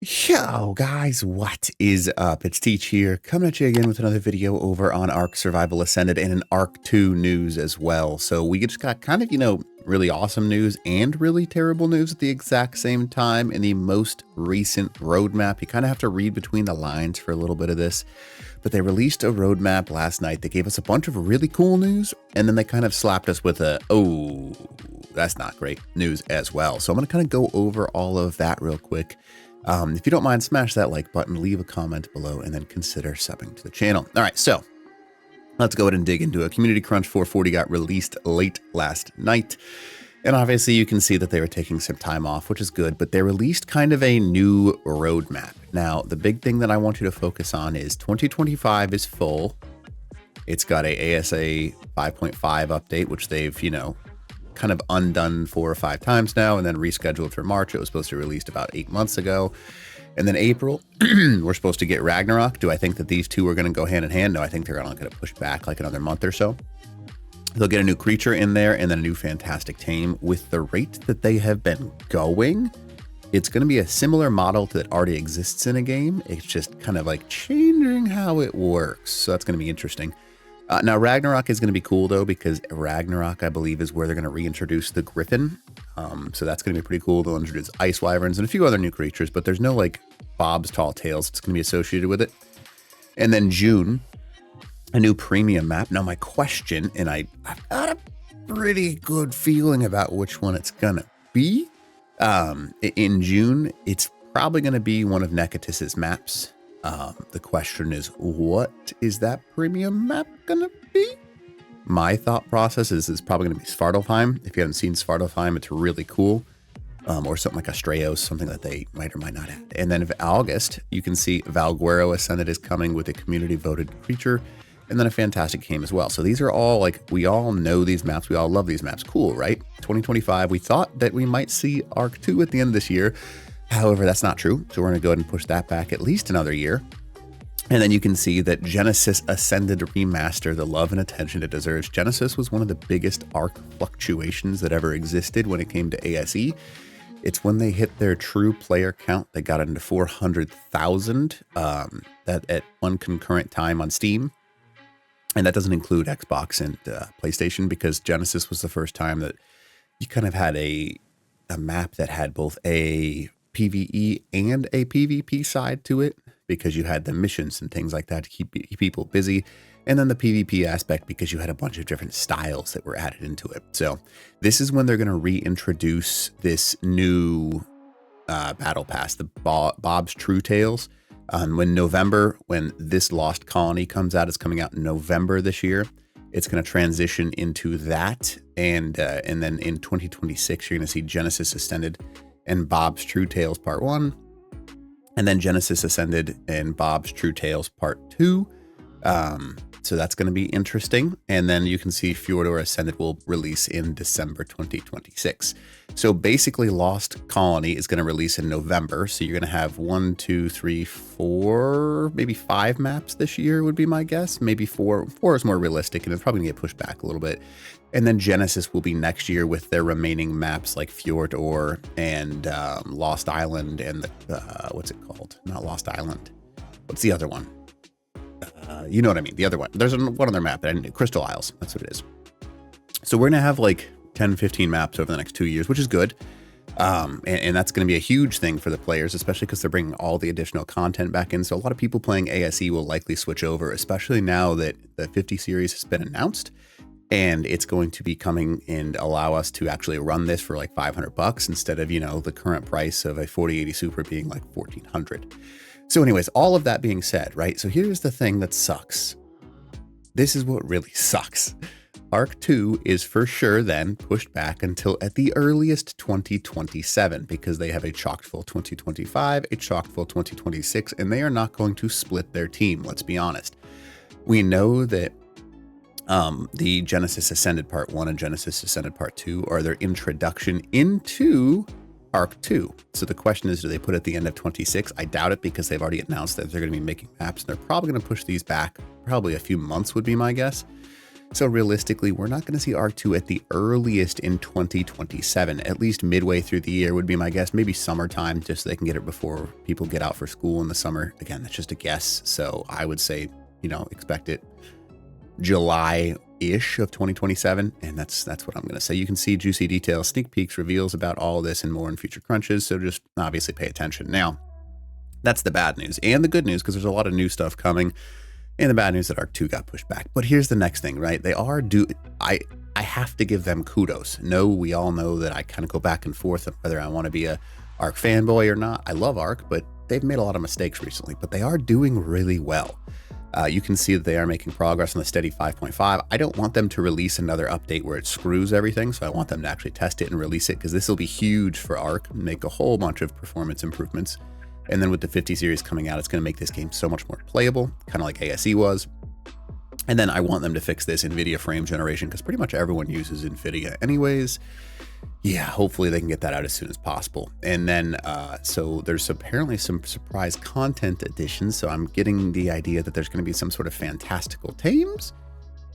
Yo guys, what is up? It's Teach here, coming at you again with another video over on Ark Survival Ascended and an Ark 2 news as well. So we just got kind of, really awesome news and really terrible news at the exact same time in the most recent roadmap. You kind of have to read between the lines for a little bit of this, but they released a roadmap last night that gave us a bunch of really cool news, and then they kind of slapped us with a, oh, that's not great news as well. So I'm going to kind of go over all of that real quick. If you don't mind, smash that like button, leave a comment below, and then consider subbing to the channel. All right, so let's go ahead and dig into it. Community Crunch 440 got released late last night. And obviously you can see that they were taking some time off, which is good, but they released kind of a new roadmap. Now, the big thing that I want you to focus on is 2025 is full. It's got a ASA 5.5 update, which they've, kind of undone 4 or 5 times now and then rescheduled for March. It was supposed to be released about 8 months ago. And then April, we're supposed to get Ragnarok. Do I think that these two are going to go hand in hand? No, I think they're going to push back like another month or so. They'll get a new creature in there and then a new fantastic tame. With the rate that they have been going, it's going to be a similar model that already exists in a game. It's just kind of like changing how it works. So that's going to be interesting. Now, Ragnarok is going to be cool, though, because Ragnarok, I believe, is where they're going to reintroduce the Griffin. So that's going to be pretty cool. They'll introduce Ice Wyverns and a few other new creatures, but there's no, Bob's Tall Tales that's going to be associated with it. And then June, a new premium map. Now, my question, and I've got a pretty good feeling about which one it's going to be. In June, it's probably going to be one of Necatus's maps. The question is, what is that premium map gonna be? My thought process is it's probably gonna be Svartalfheim. If you haven't seen Svartalfheim, it's really cool. Or something like Astraeos, something that they might or might not add. And then in August, you can see Valguero Ascended is coming with a community voted creature, and then a fantastic game as well. So these are all we all know these maps, we all love these maps. Cool, right? 2025, we thought that we might see Ark 2 at the end of this year. However, that's not true. So we're going to go ahead and push that back at least another year. And then you can see that Genesis Ascended Remaster, the love and attention it deserves. Genesis was one of the biggest Ark fluctuations that ever existed when it came to ASE. It's when they hit their true player count. They got into 400,000 at one concurrent time on Steam. And that doesn't include Xbox and PlayStation, because Genesis was the first time that you kind of had a map that had both a PvE and a PvP side to it, because you had the missions and things like that to keep people busy, and then the PvP aspect because you had a bunch of different styles that were added into it. So this is when they're going to reintroduce this new battle pass, the Bob's True Tales. When this Lost Colony comes out, it's coming out in November this year. It's going to transition into that, and then in 2026 you're going to see Genesis Ascended and Bob's True Tales Part 1, and then Genesis Ascended and Bob's True Tales Part 2. So that's going to be interesting. And then you can see Fjordor Ascended will release in December 2026. So basically Lost Colony is going to release in November. So you're going to have 1, 2, 3, 4, maybe 5 maps this year would be my guess. Maybe 4. 4 is more realistic, and it's probably going to get pushed back a little bit. And then Genesis will be next year with their remaining maps like Fjordor and Lost Island and what's it called? Not Lost Island. What's the other one? You know what I mean? The other one. There's one other map, Crystal Isles. That's what it is. So we're going to have 10, 15 maps over the next 2 years, which is good. And that's going to be a huge thing for the players, especially because they're bringing all the additional content back in. So a lot of people playing ASE will likely switch over, especially now that the 50 series has been announced. And it's going to be coming and allow us to actually run this for $500 instead of, the current price of a 4080 Super being $1,400. So anyways, all of that being said, right? So here's the thing that sucks. This is what really sucks. Ark 2 is for sure then pushed back until at the earliest 2027, because they have a chock full 2025, a chock full 2026, and they are not going to split their team. Let's be honest. We know that the Genesis Ascended Part 1 and Genesis Ascended Part 2 are their introduction into Ark 2. So the question is, do they put it at the end of 26? I doubt it, because they've already announced that they're going to be making maps, and they're probably going to push these back probably a few months would be my guess. So realistically, we're not going to see Ark 2 at the earliest in 2027. At least midway through the year would be my guess. Maybe summertime, just so they can get it before people get out for school in the summer. Again, that's just a guess. So I would say, you know, expect it July-ish of 2027. And that's what I'm going to say. You can see juicy details, sneak peeks, reveals about all this and more in future crunches. So just obviously pay attention. Now, that's the bad news and the good news, because there's a lot of new stuff coming. And the bad news that Ark 2 got pushed back. But here's the next thing, right? They are I have to give them kudos. No, we all know that I kind of go back and forth on whether I want to be a Ark fanboy or not. I love Ark, but they've made a lot of mistakes recently, but they are doing really well. You can see that they are making progress on the steady 5.5. I don't want them to release another update where it screws everything. So I want them to actually test it and release it, because this will be huge for Ark, make a whole bunch of performance improvements. And then with the 50 series coming out, it's going to make this game so much more playable, kind of like ASE was. And then I want them to fix this NVIDIA frame generation, because pretty much everyone uses NVIDIA anyways. Yeah, hopefully they can get that out as soon as possible. And then, so there's apparently some surprise content additions. So I'm getting the idea that there's going to be some sort of fantastical tames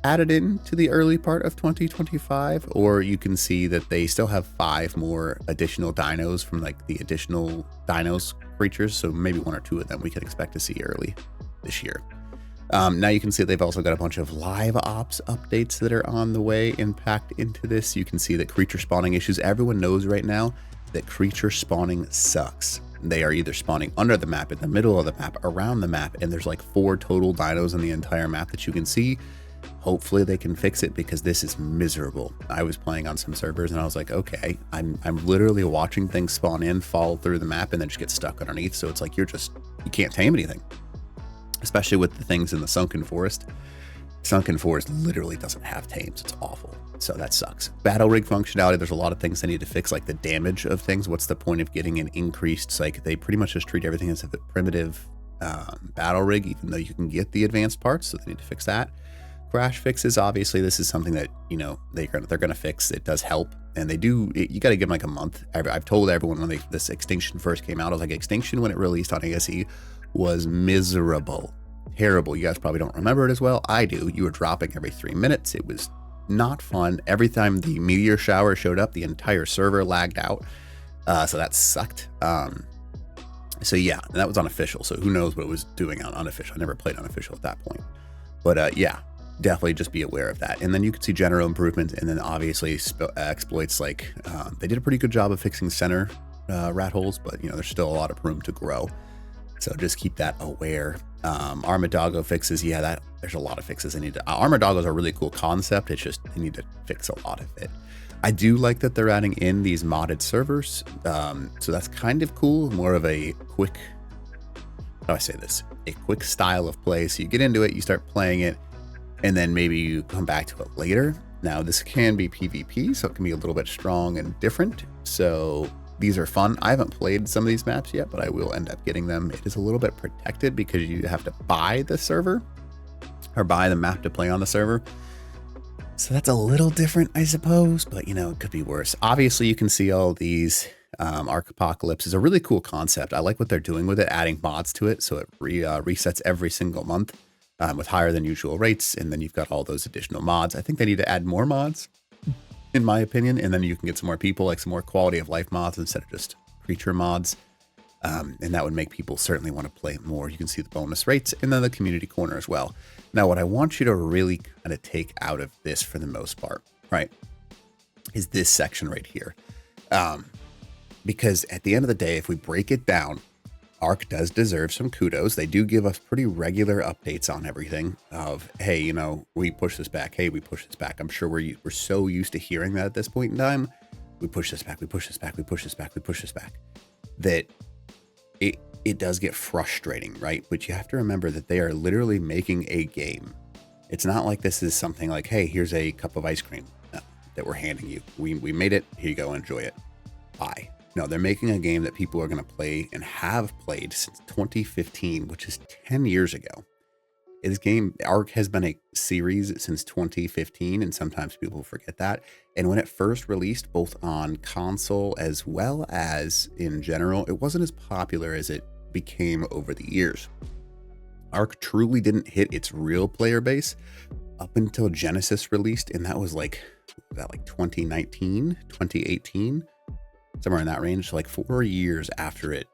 added in to the early part of 2025, or you can see that they still have 5 more additional dinos from like the additional dinos creatures. So maybe 1 or 2 of them we can expect to see early this year. Now you can see they've also got a bunch of live ops updates that are on the way and packed into this. You can see that creature spawning issues. Everyone knows right now that creature spawning sucks. They are either spawning under the map, in the middle of the map, around the map, and there's like 4 total dinos in the entire map that you can see. Hopefully they can fix it, because this is miserable. I was playing on some servers and I was like, okay, I'm literally watching things spawn in, fall through the map, and then just get stuck underneath. So it's like you can't tame anything, especially with the things in the Sunken Forest. Sunken Forest literally doesn't have tames. It's awful. So that sucks. Battle rig functionality, there's a lot of things they need to fix, like the damage of things. What's the point of getting an increased, like they pretty much just treat everything as a primitive battle rig, even though you can get the advanced parts. So they need to fix that. Crash fixes, obviously this is something that, you know, they're gonna fix. It does help, and they do. You got to give them like a month. I've told everyone when this Extinction first came out, I was like, Extinction when it released on ASE was miserable, terrible. You guys probably don't remember it as well. I do. You were dropping every 3 minutes. It was not fun. Every time the meteor shower showed up, the entire server lagged out. So that sucked. So yeah, and that was unofficial. So who knows what it was doing on unofficial. I never played unofficial at that point. But yeah, definitely just be aware of that. And then you can see general improvements, and then obviously exploits like they did a pretty good job of fixing center rat holes, but you know, there's still a lot of room to grow. So just keep that aware. Armadoggo fixes, yeah, there's a lot of fixes they need to. Armadoggo is a really cool concept. It's just they need to fix a lot of it. I do like that they're adding in these modded servers. So that's kind of cool. More of a quick, how do I say this? A quick style of play. So you get into it, you start playing it, and then maybe you come back to it later. Now this can be PvP, so it can be a little bit strong and different. So these are fun. I haven't played some of these maps yet, but I will end up getting them. It is a little bit protected because you have to buy the server or buy the map to play on the server. So that's a little different, I suppose, but you know, it could be worse. Obviously you can see all these. Ark Apocalypse is a really cool concept. I like what they're doing with it, adding mods to it. So it resets every single month with higher than usual rates. And then you've got all those additional mods. I think they need to add more mods, in my opinion, and then you can get some more people, like some more quality of life mods instead of just creature mods. And that would make people certainly want to play more. You can see the bonus rates and then the community corner as well. Now, what I want you to really kind of take out of this for the most part, right, is this section right here. Because at the end of the day, if we break it down, Ark does deserve some kudos. They do give us pretty regular updates on everything of, hey, you know, we push this back. Hey, we push this back. I'm sure we're so used to hearing that at this point in time. We push this back. We push this back. We push this back. We push this back. That it does get frustrating, right? But you have to remember that they are literally making a game. It's not like this is something like, hey, here's a cup of ice cream that we're handing you. We made it. Here you go. Enjoy it. Bye. No, they're making a game that people are going to play and have played since 2015, which is 10 years ago. This game, Ark, has been a series since 2015, and sometimes people forget that. And when it first released, both on console as well as in general, it wasn't as popular as it became over the years. Ark truly didn't hit its real player base up until Genesis released, and that was like 2019, 2018, somewhere in that range. Like 4 years after it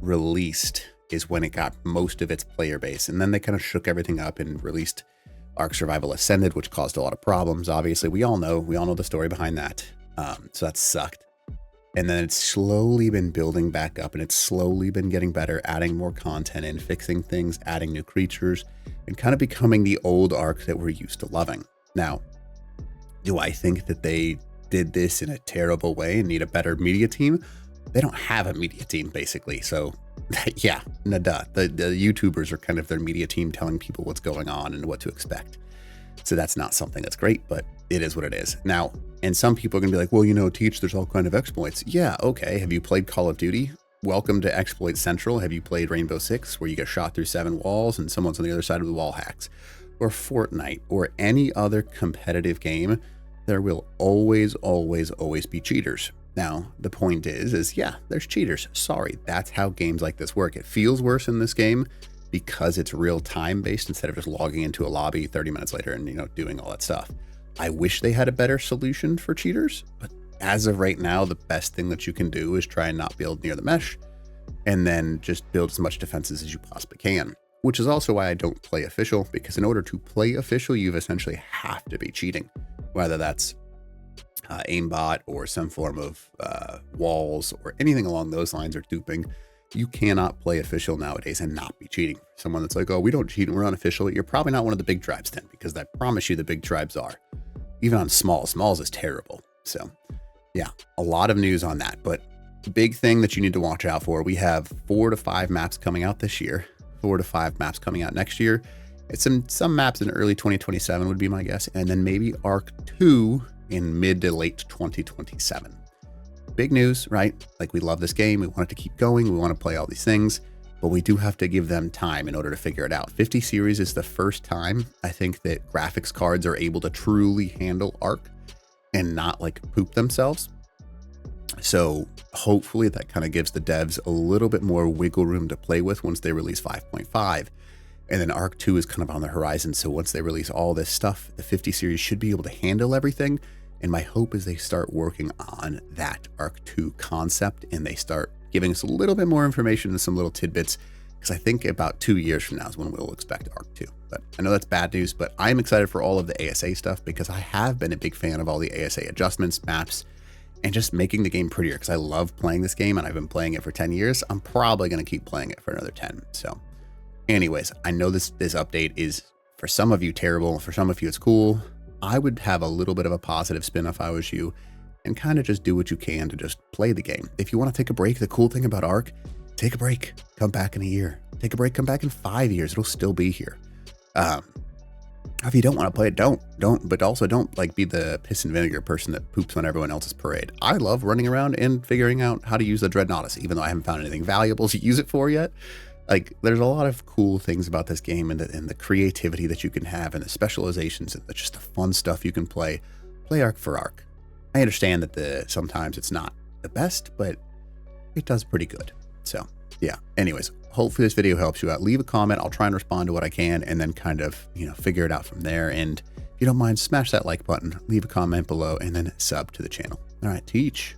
released is when it got most of its player base. And then they kind of shook everything up and released Ark Survival Ascended, which caused a lot of problems. Obviously, we all know the story behind that. So that sucked. And then it's slowly been building back up, and it's slowly been getting better, adding more content in, fixing things, adding new creatures, and kind of becoming the old Ark that we're used to loving. Now, do I think that they did this in a terrible way and need a better media team? They don't have a media team, basically. So yeah, duh. The YouTubers are kind of their media team, telling people what's going on and what to expect. So that's not something that's great, but it is what it is. Now, and some people are gonna be like, well, you know, Teach, there's all kind of exploits. Yeah, okay. Have you played Call of Duty? Welcome to Exploit Central. Have you played Rainbow Six, where you get shot through 7 walls and someone's on the other side of the wall hacks? Or Fortnite, or any other competitive game? There will always be cheaters. Now, the point is yeah, there's cheaters. Sorry, that's how games like this work. It feels worse in this game because it's real time based instead of just logging into a lobby 30 minutes later and, you know, doing all that stuff. I wish they had a better solution for cheaters, but as of right now, the best thing that you can do is try and not build near the mesh, and then just build as much defenses as you possibly can, which is also why I don't play official, because in order to play official, you essentially have to be cheating, whether that's aimbot or some form of walls or anything along those lines, or duping. You cannot play official nowadays and not be cheating. Someone that's like, oh, we don't cheat and we're unofficial, you're probably not one of the big tribes then, because I promise you the big tribes are. Even on smalls is terrible. So yeah, a lot of news on that. But the big thing that you need to watch out for, we have 4 to 5 maps coming out this year, 4 to 5 maps coming out next year. It's some maps in early 2027 would be my guess, and then maybe Ark 2 in mid to late 2027. Big news, right? Like, we love this game. We want it to keep going. We want to play all these things, but we do have to give them time in order to figure it out. 50 series is the first time I think that graphics cards are able to truly handle Ark and not like poop themselves. So hopefully that kind of gives the devs a little bit more wiggle room to play with once they release 5.5. And then Ark 2 is kind of on the horizon. So once they release all this stuff, the 50 series should be able to handle everything. And my hope is they start working on that Ark 2 concept, and they start giving us a little bit more information and some little tidbits, because I think about 2 years from now is when we'll expect Ark 2. But I know that's bad news, but I'm excited for all of the ASA stuff, because I have been a big fan of all the ASA adjustments, maps, and just making the game prettier, because I love playing this game and I've been playing it for 10 years. I'm probably going to keep playing it for another 10. So anyways, I know this update is for some of you terrible, for some of you it's cool. I would have a little bit of a positive spin if I was you, and kind of just do what you can to just play the game. If you want to take a break, the cool thing about Ark, take a break, come back in a year. Take a break, come back in 5 years. It'll still be here. If you don't want to play it, don't, but also don't like be the piss and vinegar person that poops on everyone else's parade. I love running around and figuring out how to use the Dreadnoughtus, even though I haven't found anything valuable to use it for yet. Like, there's a lot of cool things about this game, and the creativity that you can have, and the specializations, and just the fun stuff you can play. Play Ark for Ark. I understand that sometimes it's not the best, but it does pretty good. So yeah, anyways, hopefully this video helps you out. Leave a comment. I'll try and respond to what I can, and then kind of, you know, figure it out from there. And if you don't mind, smash that like button, leave a comment below, and then sub to the channel. All right, Teach.